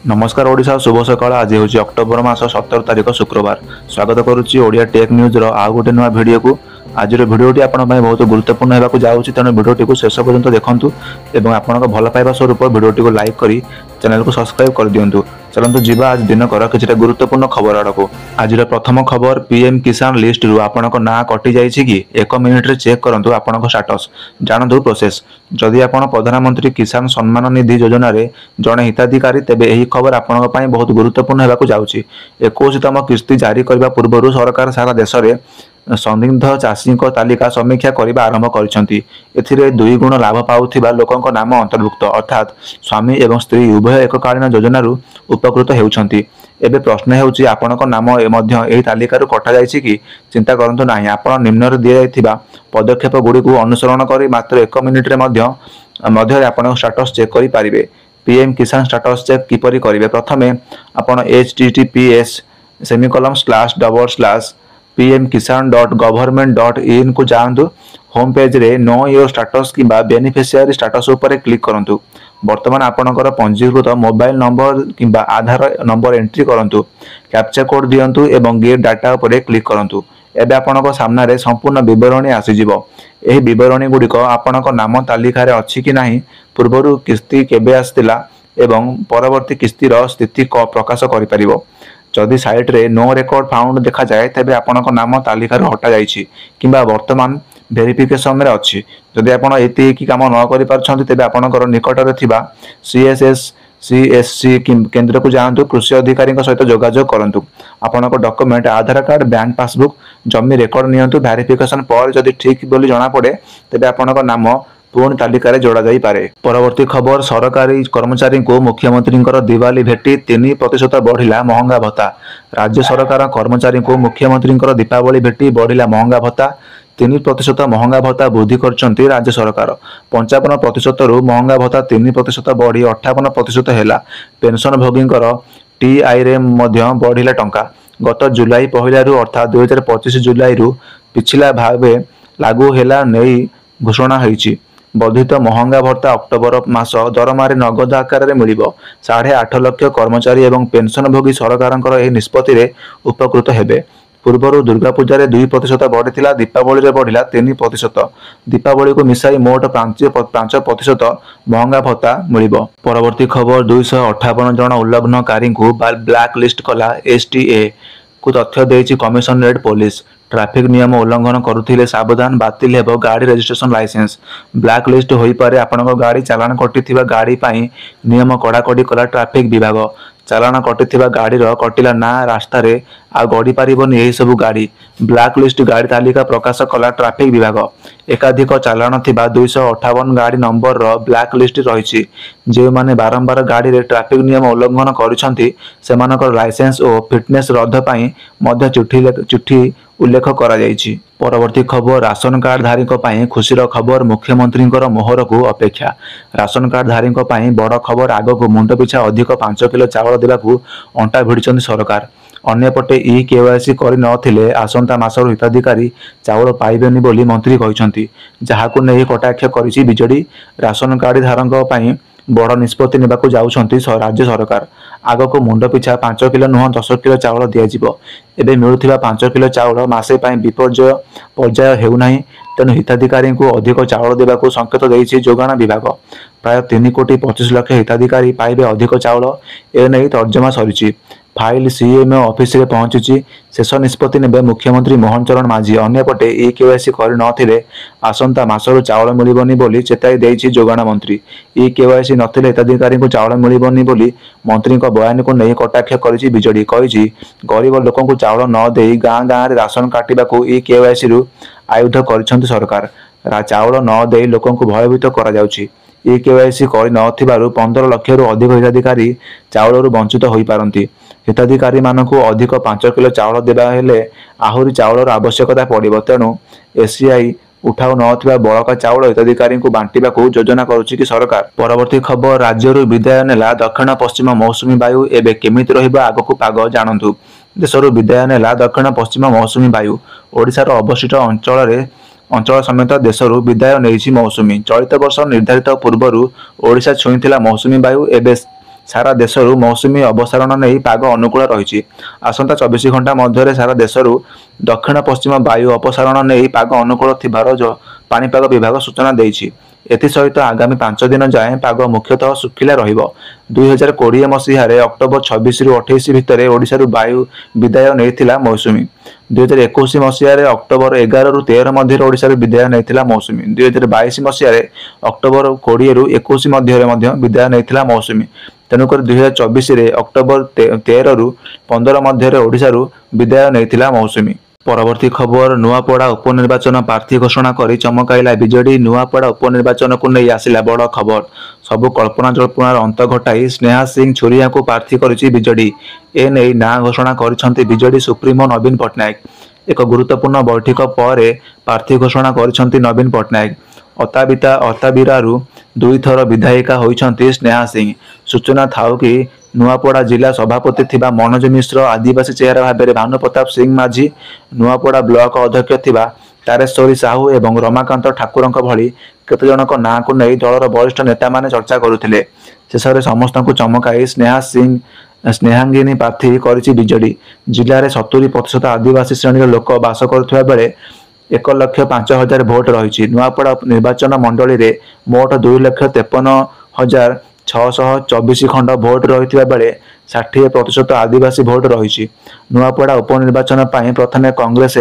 नमस्कार ओडिशा शुभ सकाळ। आज हूँ अक्टोबर मास 17 तारिख शुक्रवार। स्वागत करुच्ची ओडिया टेक न्यूज आउ गोटे नुआ भिडियो को। आज भिडियोटी आपण बहुत गुरुत्वपूर्ण होगा जाऊँगी, तेणु भिडियोटी को शेष पर्यंत देखूँ और आपण भल पाइबा स्वरूप भिडियोटी को लाइक करी चैनल को सब्सक्राइब कर दिंतु। चलतु जीवा आज दिनकर किसी गुरुत्वपूर्ण खबर आड़ को। आज प्रथम खबर, पीएम किसान लिस्ट रु आपण ना कटि जाइए कि 1 मिनिट रे चेक करूँ आपण स्टाटस जानतु प्रोसेस। जदि आपण प्रधानमंत्री किसान सम्मान निधि योजना रे जड़े हिताधिकारी तेबे यही खबर आपण बहुत गुरुत्वपूर्ण होगा जाऊँगी। 21तम किस्ती जारी करने पूर्व सरकार सारा देश में संदिग्ध चाषी तालिका समीक्षा करने आरंभ कर 2 गुण लाभ पाउथिबा लोकंक नाम अंतर्भुक्त, अर्थात स्वामी एवं स्त्री उभय एककालीन योजना उपकृत होउछंती। एबे प्रश्न हेउची आपणक नाम एही तालिका कटा जाइछि कि? चिंता करंतु नाही, आपण निम्न दिया जाइथिबा पदक्षेप गुडी को अनुसरण करी मात्र 1 मिनिट रे मध्य आपण स्टेटस चेक करि पारिबे। पीएम किसान स्टेटस चेक किपरि करिवे? प्रथमे आपण https://pmkisan.government.in को जांतु। होम पेज रे नो योर स्टेटस किंबा बेनिफिशियरी स्टेटस ऊपर क्लिक करंतु। वर्तमान आपणकर पंजीकृत मोबाइल नंबर किंबा आधार नंबर एंट्री करंतु। कैप्चा कोड दियंतु एवं गेट डाटा ऊपर क्लिक करंतु। एबे आपणक सामना रे संपूर्ण विवरणी आसीजिवो। एही विवरणी गुडिक आपणक नाम तालिका रे अछि कि नाही, पूर्वरु किस्ती केबे आस्तिला एवं परवर्ती किस्तीर स्थिति प्रकाश करि परिबो। जदि साइट रे नो रेकॉर्ड फाउंड देखा जाए तेबे आपणक नाम तालिका रे हटा जाइछि किंबा वर्तमान वेरिफिकेशन रे अछि। जदि आपण एति की काम न करि पारछंती तेबे आपणकर निकट रे थिबा CSC केंद्र को जांतु। कृषि अधिकारी सहित जोगाजोग करंतु। आपणक डॉक्यूमेंट आधार कार्ड, बैंक पासबुक, जमी रेकॉर्ड नियंतु। वेरिफिकेशन पर जदि ठीक बोली जणा पड़े तेबे आपणक नाम पूर्ण तालिका रे जोड़ा जाई पारे। परवर्ती खबर, सरकारी कर्मचारी को मुख्यमंत्री दिवाली भेटी 3% बढ़िला महंगा भत्ता। राज्य सरकार कर्मचारी को मुख्यमंत्री दीपावली भेटी बढ़िला महंगा भत्ता। 3% महंगा भत्ता वृद्धि करछंती राज्य सरकार। 55% रु महंगा भत्ता 3% बढ़ी 58% हैला। पेंशन भोगींकर टीआई रे मध्य बढ़िला टंका। गत जुलाई पहला रु अर्थात 2025 जुलाई रु पिछला भावे लागू हैला नै घोषणा होईची। वर्धित महंगा भत्ता अक्टोबर मास दरमारे नगद आकार में मिल 8.5 लाख कर्मचारी एवं पेंशनभोगी सरकार यह निष्पत्ति रे उपकृत हेबे। पूर्वर दुर्गा पूजा रे 2% बढ़ी, दीपावली रे बढ़िला 3%। दीपावली को मिसाई मोट 5% महंगा भत्ता मिलिबो। परवर्ती खबर, 258 जन उल्लंघनकारी को ब्लैक लिस्ट कला एसटीए को तथ्य देइछि कमिशनरेट पुलिस। ट्रैफिक नियम उल्लंघन करुथिले सावधान, बातिल हेबो गाड़ी रजिस्ट्रेशन लाइसेंस। ब्लैक लिस्ट होई पारे आपनक गाड़ी चालान कटिथिबा गाड़ी पाई नियम कड़ाकड़ी कला ट्रैफिक विभाग। चालान कटिथिबा गाड़ीर कटिला ना रास्ता रे आ गड़ी पारिबोनी एही सब गाड़ी। ब्लैक लिस्ट गाड़ी तालिका प्रकाश कला ट्रैफिक विभाग। एकाधिक चालान थिबा 258 गाड़ी नंबर रो ब्लैक लिस्ट रहिछि। जे माने बारंबार गाड़ी रे ट्रैफिक नियम उल्लंघन करिसंती सेमानकर लाइसेंस और फिटनेस रद्द पाई मध्य चिट्ठी उल्लेख करा जाइछि। परवर्ती खबर, राशन कार्ड धारी खुशीर खबर, मुख्यमंत्री मोहर को अपेक्षा। राशन कार्ड धारी बड़ खबर, आग को मुंड पिछा अधिक 5 किलो चावल देवाकू अंटा भिड़िछंती सरकार। अन्यपटे केवाईसी करि नथिले आसंता मासर हिताधिकारी चावल पाइबेनी बोली मंत्री कहिसंती, जहाकू नै कटाक्ष करिछि बिजेडी। राशन कार्ड धारक पई बड़ निष्पत्ति नेबाकू जाउछंती राज्य सरकार। आग को मुंड पिछा 5 किलो नुह 10 किलो चावल दियाजिबो। एबे मिलुथिबा 5 किलो चावल मासे पई विपर्जय पर्याय हेउनाही, तेणु हिताधिकारी को अधिक चावल देवाकू संकेत देइछि जोगाण विभाग। प्राय 3,25,00,000 हिताधिकारी पाइबे अधिक चावल। एने तर्जमा सरिछि। फाइल सीएमओ ऑफिस रे पहुंची। शेष निष्पत्ति नेबे मुख्यमंत्री मोहन चरण मांझी। अन्यपटे केवाईसी करि नथिले आसंता मासरु चावल मिलिबोनी बोली चेताई देइछि जोगाण मंत्री। केवाईसी नथिले हिताधिकारी को चावल मिलिबोनी बोली मंत्री को बयान को नहीं कटाक्ष करिछि बिजेडी। कहिछि गरीब लोकों को चावल न देई गाँ गाँ रे राशन काटिबाकू केवाईसी रु आयुध करिसंती सरकार। चावल न देई लोकों को भयभीत करा जाउछि। केवाईसी करि नथिबारु 15 लाख रु अधिक हिताधिकारी चावल रु वंचित होई पारंती। हिताधिकारी मानकू अधिक 5 किलो चावल देबा हेले आहुरी चावलर आवश्यकता पड़िबो, तेणु एसीआई उठाउ नथिबा बळका चावल हिताधिकारी को बांटिबाकू योजना करुछि कि सरकार। परवर्ती खबर, राज्यरु विदाय नेला दक्षिण पश्चिम मौसुमी वायु। एबे केमिति रहिबा आगकू पाग जानंतु। देशरु विदाय नेला दक्षिण पश्चिम मौसुमी वायु। ओडिशार अवशिष्ट अंचल समेत देशरु विदाय नेइछि मौसुमी। चलित वर्ष निर्धारित पूर्वरु ओडिशा छुईथिला मौसुमी वायु। एबे सारा देशरू मौसुमी अवसारण नहीं पाग अनुकूल रही। आसंता 24 घंटा मध्य सारा देशरू दक्षिण पश्चिम वायु अपसारण नहीं पाग अनुकूल थिबार पाणीपाग विभाग सूचना देइछि। एसत आगामी 5 दिन जाए पाग मुख्यतः सुखिला रहिबो। 2020 मसीह अक्टोबर 26 रु 28 भितर ओडिशारू वायु विदाय नैथिला मौसुमी। 2021 मसीह अक्टोबर 11 रु 13 मध्य ओडिशारू विदाय नैथिला मौसुमी। 2022 मसीह अक्टोबर 20 रु 21 मध्य विदाय नैथिला मौसुमी। तेणुक 2024 अक्टोबर 13 रु 15 मध्य ओडिशारू विदाय नैथिला मौसुमी। परवर्ती खबर नुआपड़ा उपनिर्वाचन प्रार्थी घोषणा कर चमकाइला बीजेडी। नुआपड़ा उपनिर्वाचन को नहीं आसिला बड़ खबर। सबु कल्पना जल्पनार अंत घटाई स्नेहा सिंह छुरिया को प्रार्थी करिछि बीजेडी। एने ना घोषणा करिसेंति बीजेडी सुप्रीमो नवीन पट्टनायक। एक गुरुत्वपूर्ण बैठक पर प्रार्थी घोषणा करिसेंति नवीन पट्टनायक। अताबिरारू 2 थर विधायिका होइछंती स्नेहा सिंह। सूचना थाउ कि नुआपड़ा जिला सभापति थिबा मनोज मिश्र, आदिवासी चेहरा भाव भानु प्रताप सिंह माझी, नुआपड़ा ब्लॉक अध्यक्ष थिबा तारेश्वरी साहू एवं रमाकांत ठाकुर भली केते जनक ना को नहीं दलर वरिष्ठ नेता माने चर्चा करुथिले। शेष में समस्त को चमकाई स्नेहांगिनी प्रार्थी करिछि बीजेडी। जिले में 70% आदिवासी श्रेणी लोक बास करुथिबा बेले 1,05,000 भोट रही। नुआपड़ा निर्वाचन मंडली रे मोट 2,53,624 खंड भोट रही बेले 60% आदिवासी भोट रही। नुआपड़ा उपनिर्वाचन पर प्रथमे कांग्रेस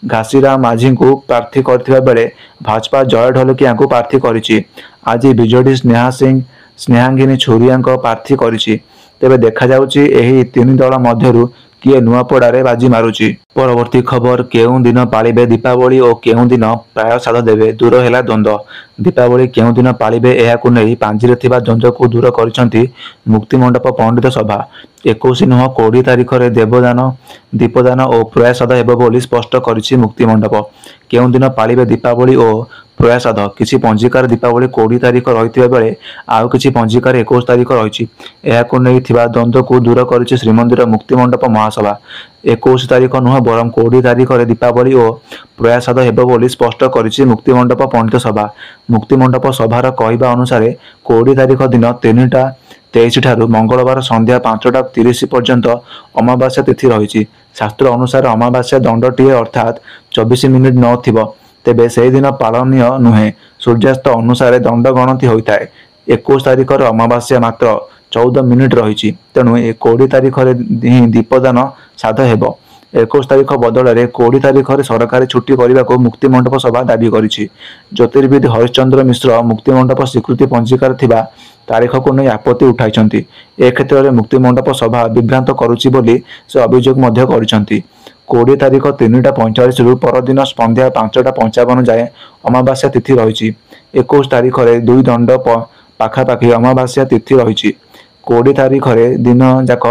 घासीराम माझी को प्रार्थी करथिबा बेले भाजपा जय ढोलकिया को प्रार्थी करिछि। आज बीजेडी स्नेहांगिनी छुरिया प्रार्थी करिछि। तेबे देखा जाउछि एही 3 दल मध्यरु किए नुआपड़ारे बाजी मारुछि। परवर्ती खबर केउं दिन पालिबे दीपावली और केउं दिन प्राय साध देवे दूर हैला द्वंद्व। दीपावली केउं दिन पालिबे एहाकु नै पांजिरे थिबा द्वंद्व को दूर करिसंती मुक्तिमंडप पंडित सभा। 21 नुह 20 तारिख रे देवदान दीपदान और प्रयासाद हेबो बोली स्पष्ट करिछि मुक्तिमंडप। केउं दिन पालिबे दीपावली और प्रयासाद किसी पंजिकार दीपावली 20 तारिख रही बेले आउ किसी पंजिकार 21 तारिख रही। एहाकु नै थिबा द्वंद्व को दूर करिछि श्रीमंदिर मुक्तिमंडप महासभा। 21 तारिख नुह बरम 20 तारिख रे दीपावली और प्रयासाद हेबो बोली स्पष्ट करिछि मुक्तिमंडप पंडित सभा। मुक्तिमंडप सभार कहवा अनुसार 20 तारिख दिन 3:23 ठारू मंगलवार संध्या 5:30 पर्यंत अमावास्या तिथि रही। शास्त्र अनुसार अमावास्या दंडटीए अर्थात 24 मिनिट न थिबो तेबे से दिन पालनीय नुहे। सूर्यास्त अनुसार दंड गणति होता है। 21 तारिख अमावास्या मात्र 14 मिनिट रही। तेणु 20 तारिख दीपदान साध हेब। 21 तारिख बदल 20 तारिख सरकारी छुट्टी करने को मुक्तिमंडप सभा दाबी करिछि। ज्योतिर्विद हरिश्चंद्र मिश्र मुक्तिमंडप स्वीकृति पंजिकार थिबा तारीख को नहीं आपत्ति उठाइछंती। ए क्षेत्र में मुक्तिमंडप सभा विभ्रांत करुछि बोली से अभियोग मध्य करिछंती। 20 तारिख 3:45 रु परदिन संध्या 5:55 जाए अमावास्या तिथि रही। 21 तारिख 2 दंड पाखापाखि अमावास्या तिथि रही। 20 तारिख दिन जाक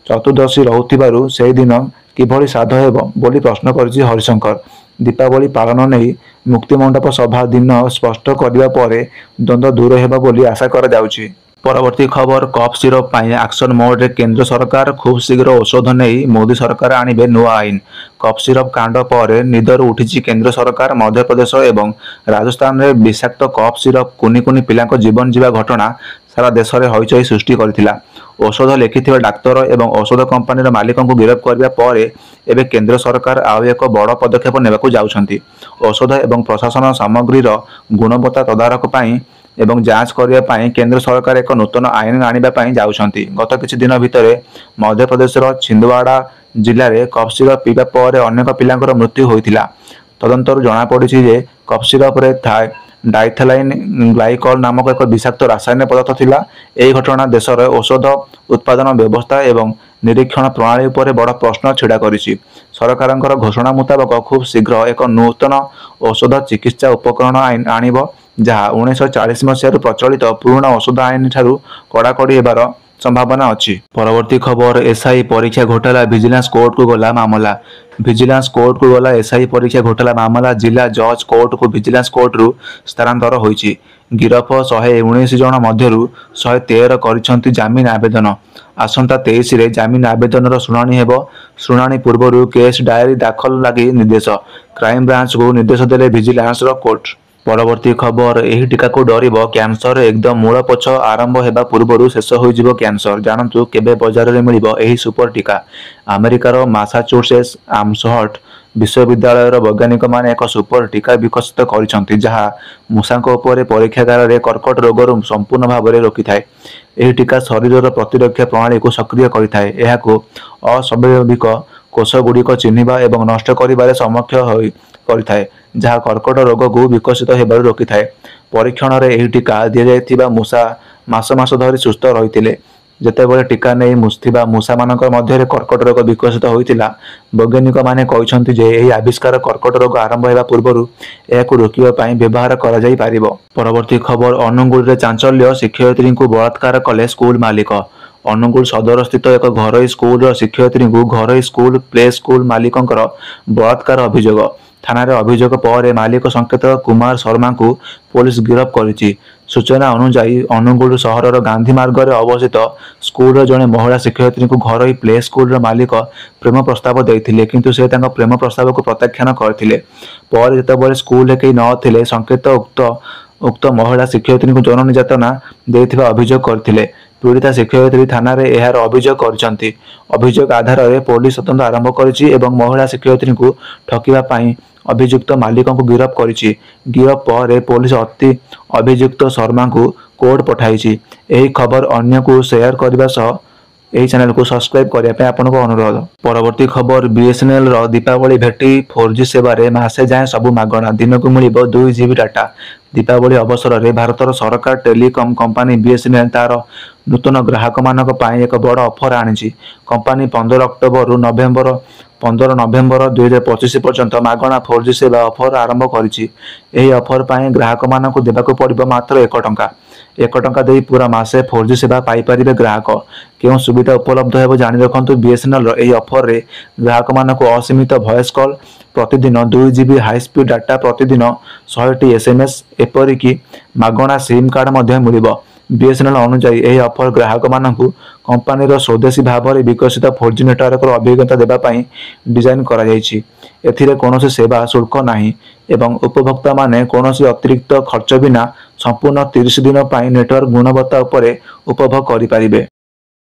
चतुर्दशी रहूथिबारु से दिन किभली साध हेब बोली प्रश्न करिछि हरिशंकर। दीपावली पालन नहीं मुक्तिमंडप सभा दिन स्पष्ट करने पर द्वंद्व दूर हेबा बोली आशा करा जाउछि। परवर्ती खबर कफ सिरप पाई एक्शन मोड रे केंद्र सरकार खूब शीघ्र औषध नहीं मोदी सरकार आणिबे नुआ आईन। कफ सिरप कांड पर निदर उठी केंद्र सरकार मध्य प्रदेश एवं राजस्थान में विषाक्त कफ सिरप कुनी कुनी पिला जीवन जीवा घटना सारा देश में हईचई सृष्टि करथिला। औषध लिखिथिबा डाक्तर एवं औषध कंपानीर मालिकों को गिरफ्त करने पर एबे केंद्र सरकार आउ एक बड़ पदक्षेप नेबाकू जाउछंती। औषध एवं प्रशासन सामग्रीर गुणवत्ता तदारक पाई एवं जांच करने पाई केंद्र सरकार एक नूतन आईन आनिबा पाई जाउछंती। गत किछि दिन भितर मध्य प्रदेश छिंदवाड़ा जिले में कफ सिरप पीवा पर अनेक पिलांकर मृत्यु होइथिला। तदंतरु जना पड़िछि जे कफ सिरप रे डाइथेलाइन ग्लाइकल नामक एक विषाक्त रासायनिक पदार्थ थिला। एही घटना देश में औषध उत्पादन व्यवस्था एवं निरीक्षण प्रणाली पर बड़ प्रश्न छिड़ा करिछि। सरकारंकर घोषणा मुताबक खूब शीघ्र एक नूतन औषध चिकित्सा उपकरण आईन आनिब जहाँ 1940 मसीह प्रचलित पुराना औषध आईन ठारू कड़ाकड़ी हेबार संभावना अच्छी। परवर्ती खबर एसआई परीक्षा घोटाला विजिलेंस कोर्ट को गला मामला। विजिलेंस कोर्ट को गला एसआई परीक्षा घोटाला मामला जिला जज कोर्ट को विजिलेंस कोर्ट रु स्थानांतर होइछि। गिरफ 119 जन मध्यरु 113 करिसंती जामिन आवेदन। आसंता 23 रे जामिन आवेदन शुणाणी हेब। शुणाणी पूर्व केस डायरी दाखल लगी निर्देश क्राइम ब्रांच को निर्देश देले विजिलेंस कोर्ट। परवर्ती खबर यही टीका को डरिब कैंसर एकदम मूल पछ आरंभ होगा पूर्व शेष हो कैंसर जानतु केबे बाजार में मिलिब एही सुपर टीका। अमेरिकार मासाचुसेट्स आम्सहर्ट विश्वविद्यालय वैज्ञानिक माने एक सुपर टीका विकसित कर जहाँ मूषा परीक्षागार में कर्कट रोग संपूर्ण भाव में रोकी थाए। यह टीका शरीर प्रतिरक्षा प्रणाली को सक्रिय करिथाए। एहाकु अस्वाभाविक कोषगुड़िक चिन्हिबा एवं नष्ट करिबारे समक्ष करिथाए जहाँ कर्कट रोग को विकसित होबार रोकी थाए। परीक्षण में यह टीका दि जाइथिबा मूषा मास मास धरी सुस्थ रही जेतेबेले टीका नहीं मुस्थिबा मूषा मानक मध्य कर्कट रोग विकसित होइतिला। वैज्ञानिक माने कहिसंति जे एही आविष्कार कर्कट रोग आरंभ होगा पूर्व एहाकु रोकिबा पई व्यवहार करा जाई पारिबो। परवर्ती खबर अनुगुल रे चांचल्य शिक्षयित्री को बलात्कार कले स्कूल मालिक। अनुगुल सदर स्थित एक घरोई स्कूल शिक्षयित्री को घरोई स्कूल प्ले स्कूल मालिकंकर बलात्कार अभियोग। थाना अभियोग पर मालिक संकेत कुमार शर्मा को पुलिस गिरफ्त करिछि। सूचना अनुसार अनुगुल सहर गांधी मार्ग में अवस्थित स्कूल जड़े महिला शिक्षयित्री को घरोई प्ले स्कूल मालिक प्रेम प्रस्ताव देते किंतु से प्रेम प्रस्ताव को प्रत्याख्यान करते। पर जितेबाला स्कूल कहीं नथिले संकेत उक्त महिला शिक्षयित्री को यौन निर्यातना देथिबा अभियोग करथिले। पीड़िता शिक्षयित्री थाना यार अभियोग करछंती। अभियोग आधार में पुलिस तदंत आरंभ करिछि एवं महिला शिक्षयित्री को ठकिबा पई अभियुक्त मालिक को गिरफ्त करिछि। गिरफ्त पर पुलिस अति अभियुक्त शर्मा को कोर्ट पठाई। यही खबर अन्य को शेयर करने सह यही चैनल को सब्सक्राइब करने आपको अनुरोध। परवर्ती खबर बीएसएनएल दीपावली भेटी 4G सेवारे मासे जाए सबू मागणा दिन को मिल 2 GB डाटा। दीपावली अवसर में भारतर सरकार टेलीकॉम कंपनी बीएसएनएल तार नूतन ग्राहक मानक पाई एक बड़ ऑफर आनी। कंपनी 15 अक्टोबर रु 15 नवेम्बर 2025 पर्यंत मागणा 4G सेवा ऑफर आरंभ करिछि। एही ऑफर पाई ग्राहक मानक देबाको पड़िबो मात्र 1 टंका। 1 टंका दे पूरा मासे 4G सेवा पाई परिबे ग्राहक। केउं सुविधा उपलब्ध हेबो जानि रखंतु। बीएसएनएल एही ऑफर रे ग्राहक मानक असीमित वॉइस कॉल प्रतिदिन 2 GB हाई स्पीड डाटा प्रतिदिन 100टी एसएमएस एपरिकी मागणा सिम कार्ड मध्य मिलिबो। बीएसएनएल अनुसार यह ऑफर ग्राहक मानक कंपनी स्वदेशी भाव में विकसित 4G नेटवर्क अभिज्ञता देवाई डिजाइन कर कौन सेवा शुल्क नहीं एवं उपभोक्ता माने कौन अतिरिक्त खर्च बिना संपूर्ण 30 दिन नेटवर्क गुणवत्ता उपभोग करें।